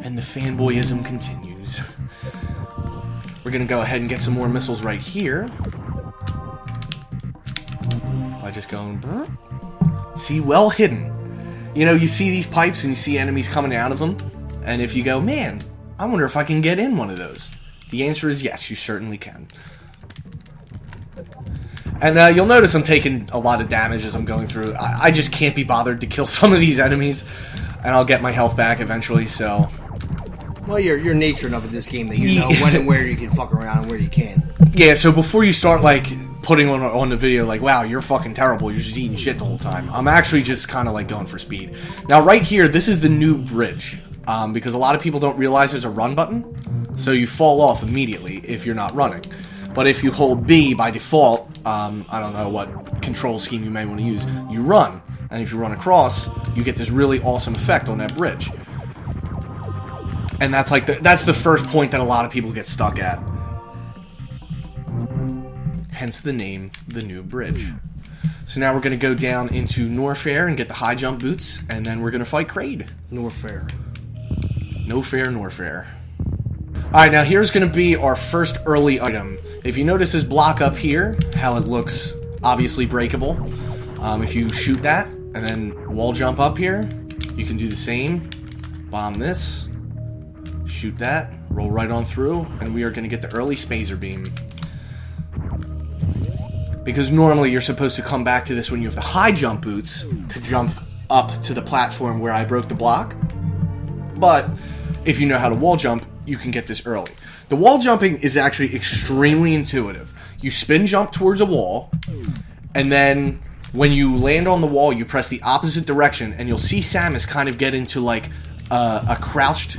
And the fanboyism continues. We're gonna go ahead and get some more missiles right here. By just going... See, well hidden. You know, you see these pipes and you see enemies coming out of them. And if you go, man, I wonder if I can get in one of those. The answer is yes, you certainly can. And you'll notice I'm taking a lot of damage as I'm going through. I just can't be bothered to kill some of these enemies. And I'll get my health back eventually, so... Well, you're nature enough in this game that you know when and where you can fuck around and where you can't. Yeah, so before you start, like, putting on the video, like, wow, you're fucking terrible, you're just eating shit the whole time, I'm actually just kind of, like, going for speed. Now, right here, this is the new bridge, because a lot of people don't realize there's a run button, so you fall off immediately if you're not running. But if you hold B by default, I don't know what control scheme you may want to use, you run. And if you run across, you get this really awesome effect on that bridge. And that's like that's the first point that a lot of people get stuck at. Hence the name, the new bridge. So now we're going to go down into Norfair and get the high jump boots, and then we're going to fight Kraid. Norfair. No fair, Norfair. Alright, now here's going to be our first early item. If you notice this block up here, how it looks obviously breakable. If you shoot that, and then wall jump up here, you can do the same. Bomb this. Shoot that, roll right on through, and we are going to get the early Spazer Beam. Because normally you're supposed to come back to this when you have the high jump boots to jump up to the platform where I broke the block. But if you know how to wall jump, you can get this early. The wall jumping is actually extremely intuitive. You spin jump towards a wall, and then when you land on the wall, you press the opposite direction, and you'll see Samus kind of get into like a crouched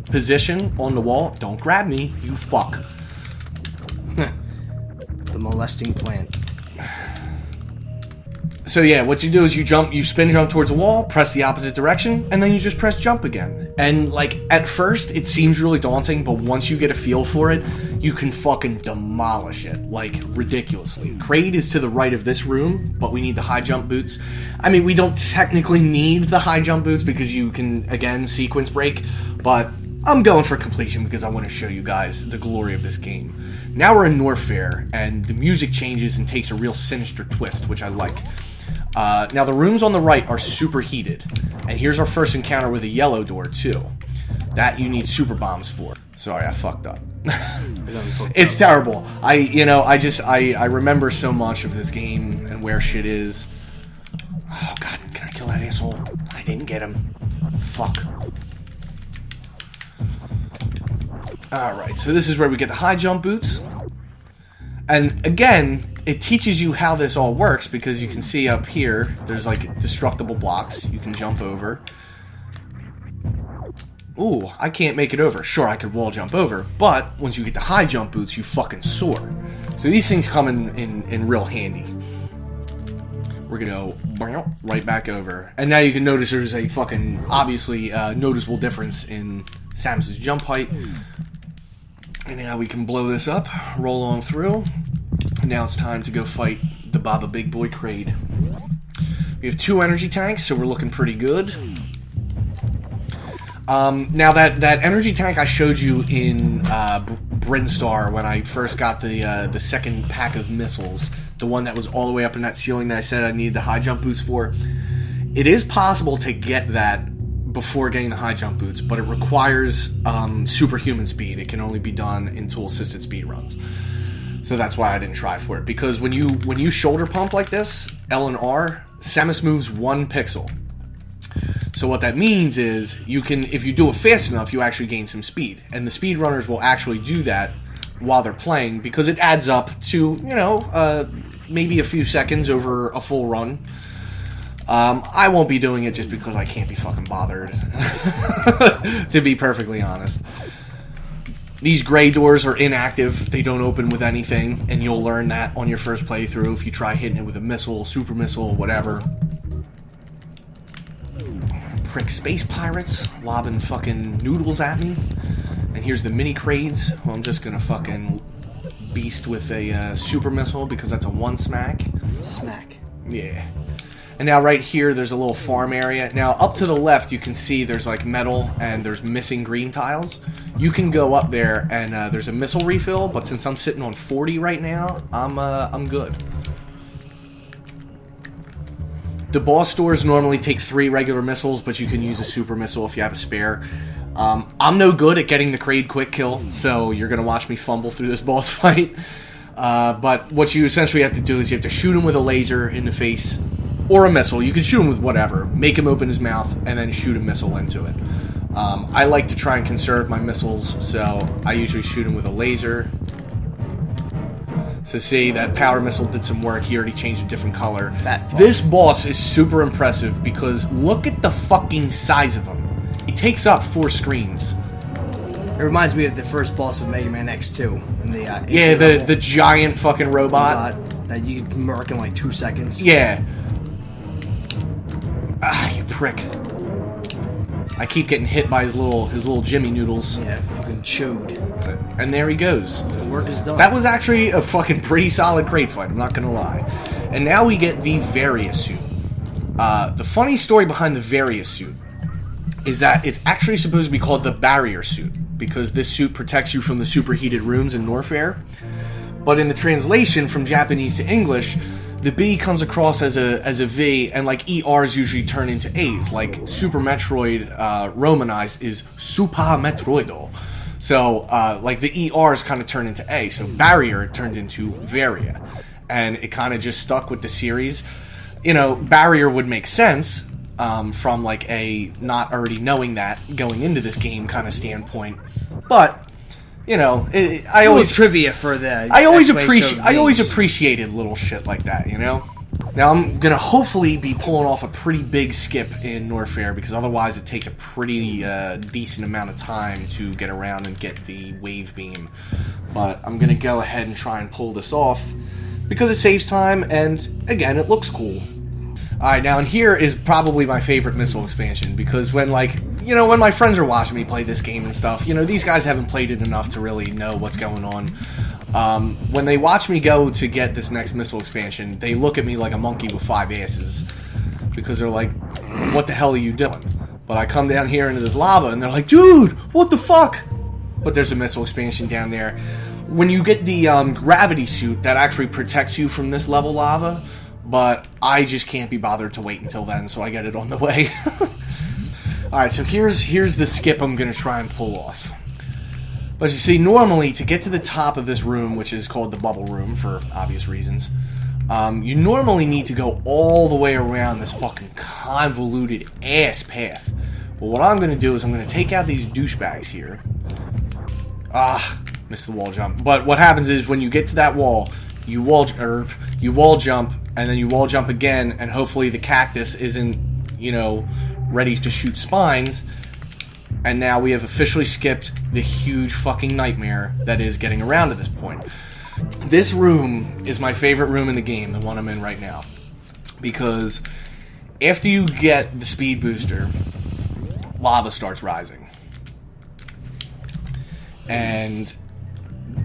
position on the wall. Don't grab me, you fuck. The molesting plant. So yeah, what you do is you spin jump towards the wall, press the opposite direction, and then you just press jump again. And like, at first, it seems really daunting, but once you get a feel for it, you can fucking demolish it, like, ridiculously. Kraid is to the right of this room, but we need the high jump boots. I mean, we don't technically need the high jump boots because you can, again, sequence break, but I'm going for completion because I want to show you guys the glory of this game. Now we're in Norfair, and the music changes and takes a real sinister twist, which I like. Now the rooms on the right are super heated, and here's our first encounter with a yellow door too. That you need super bombs for. Sorry, I fucked up. It's terrible. I remember so much of this game and where shit is. Oh god, can I kill that asshole? I didn't get him. Fuck. Alright, so this is where we get the high jump boots. And again, it teaches you how this all works because you can see up here, there's like destructible blocks you can jump over. Ooh, I can't make it over. Sure, I could wall jump over, but once you get the high jump boots, you fucking soar. So these things come in real handy. We're gonna go right back over. And now you can notice there's a fucking, obviously, noticeable difference in Samus' jump height. And now we can blow this up, roll on through. And now it's time to go fight the Baba Big Boy Kraid. We have 2 energy tanks, so we're looking pretty good. Now that energy tank I showed you in Brinstar when I first got the second pack of missiles, the one that was all the way up in that ceiling that I said I needed the high jump boots for, it is possible to get that before getting the high jump boots, but it requires superhuman speed. It can only be done in tool-assisted speed runs. So that's why I didn't try for it. Because when you shoulder pump like this, L and R, Samus moves 1 pixel. So what that means is you can, if you do it fast enough, you actually gain some speed. And the speed runners will actually do that while they're playing because it adds up to, maybe a few seconds over a full run. I won't be doing it just because I can't be fucking bothered, to be perfectly honest. These gray doors are inactive. They don't open with anything, and you'll learn that on your first playthrough if you try hitting it with a missile, super missile, whatever. Prick space pirates lobbing fucking noodles at me. And here's the mini Kraids, who I'm just gonna fucking beast with a super missile because that's a 1 smack. Smack. Yeah. And now right here, there's a little farm area. Now, up to the left, you can see there's like metal and there's missing green tiles. You can go up there and there's a missile refill, but since I'm sitting on 40 right now, I'm good. The boss stores normally take 3 regular missiles, but you can use a super missile if you have a spare. I'm no good at getting the Kraid quick kill, so you're going to watch me fumble through this boss fight. But what you essentially have to do is you have to shoot him with a laser in the face, or a missile. You can shoot him with whatever. Make him open his mouth, and then shoot a missile into it. I like to try and conserve my missiles, so I usually shoot him with a laser. So see, that power missile did some work. He already changed a different color. This boss is super impressive because look at the fucking size of him. He takes up 4 screens. It reminds me of the first boss of Mega Man X2. In the, yeah, the giant fucking robot. That you murk in like 2 seconds. Yeah. Ah, you prick. I keep getting hit by his little Jimmy noodles. Yeah, fucking chewed. And there he goes. The work is done. That was actually a fucking pretty solid Kraid fight, I'm not gonna lie. And now we get the Varia suit. The funny story behind the Varia suit is that it's actually supposed to be called the Barrier suit, because this suit protects you from the superheated rooms in Norfair. But in the translation from Japanese to English, the B comes across as a V, and like ERs usually turn into A's. Like Super Metroid romanized is Super Metroido. So like the ERs kind of turn into A. So Barrier turned into Varia. And it kind of just stuck with the series. You know, Barrier would make sense from like a not already knowing that going into this game kind of standpoint. But you know, I always trivia for that. I always appreciated little shit like that, you know. Now I'm gonna hopefully be pulling off a pretty big skip in Norfair, because otherwise it takes a pretty decent amount of time to get around and get the wave beam. But I'm gonna go ahead and try and pull this off because it saves time, and again, it looks cool. Alright, now and here is probably my favorite missile expansion, because when when my friends are watching me play this game and stuff, these guys haven't played it enough to really know what's going on. When they watch me go to get this next missile expansion, they look at me like a monkey with 5 asses, because they're like, what the hell are you doing? But I come down here into this lava and they're like, dude, what the fuck? But there's a missile expansion down there. When you get the gravity suit, that actually protects you from this level lava, but I just can't be bothered to wait until then, so I get it on the way. Alright, so here's the skip I'm going to try and pull off. But you see, normally, to get to the top of this room, which is called the bubble room for obvious reasons, you normally need to go all the way around this fucking convoluted ass path. But what I'm going to do is I'm going to take out these douchebags here. Missed the wall jump. But what happens is when you get to that wall, you wall jump, and then you wall jump again, and hopefully the cactus isn't, ready to shoot spines. And now we have officially skipped the huge fucking nightmare that is getting around to this point. This room is my favorite room in the game, the one I'm in right now. Because after you get the speed booster, lava starts rising. And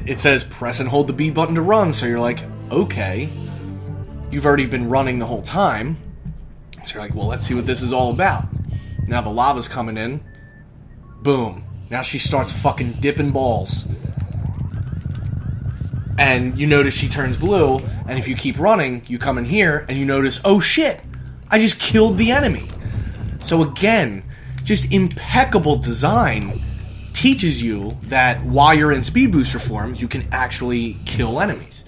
it says press and hold the B button to run, so you're like, okay. You've already been running the whole time. So you're like, well, let's see what this is all about. Now the lava's coming in. Boom. Now she starts fucking dipping balls. And you notice she turns blue, and if you keep running, you come in here, and you notice, oh shit, I just killed the enemy. So again, just impeccable design teaches you that while you're in speed booster form, you can actually kill enemies.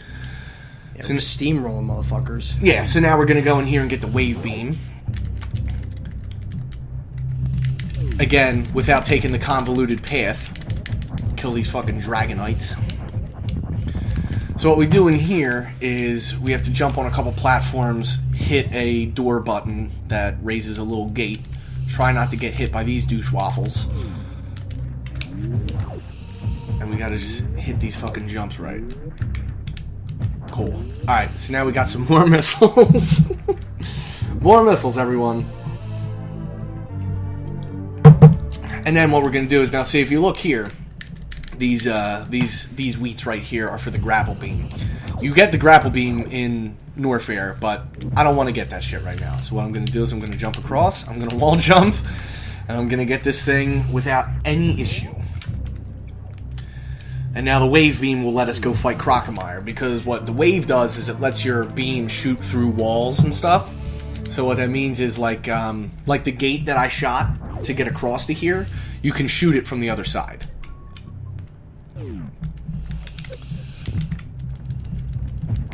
Yeah, so steamrolling motherfuckers. Yeah, so now we're going to go in here and get the wave beam. Again, without taking the convoluted path. Kill these fucking dragonites. So what we do in here is we have to jump on a couple platforms, hit a door button that raises a little gate. Try not to get hit by these douche waffles. And we gotta just hit these fucking jumps right. Cool. Alright, so now we got some more missiles. More missiles, everyone. And then what we're gonna do is, now see, if you look here, these wheats right here are for the grapple beam. You get the grapple beam in Norfair, but I don't want to get that shit right now. So what I'm going to do is I'm going to jump across, I'm going to wall jump, and I'm going to get this thing without any issue. And now the wave beam will let us go fight Cockomire, because what the wave does is it lets your beam shoot through walls and stuff. So what that means is like the gate that I shot to get across to here, you can shoot it from the other side.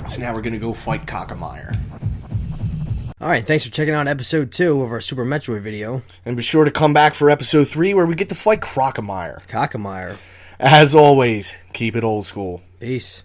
So now we're going to go fight Cockomire. Alright, thanks for checking out episode 2 of our Super Metroid video. And be sure to come back for episode 3 where we get to fight Cockomire. Cockomire. As always, keep it old school. Peace.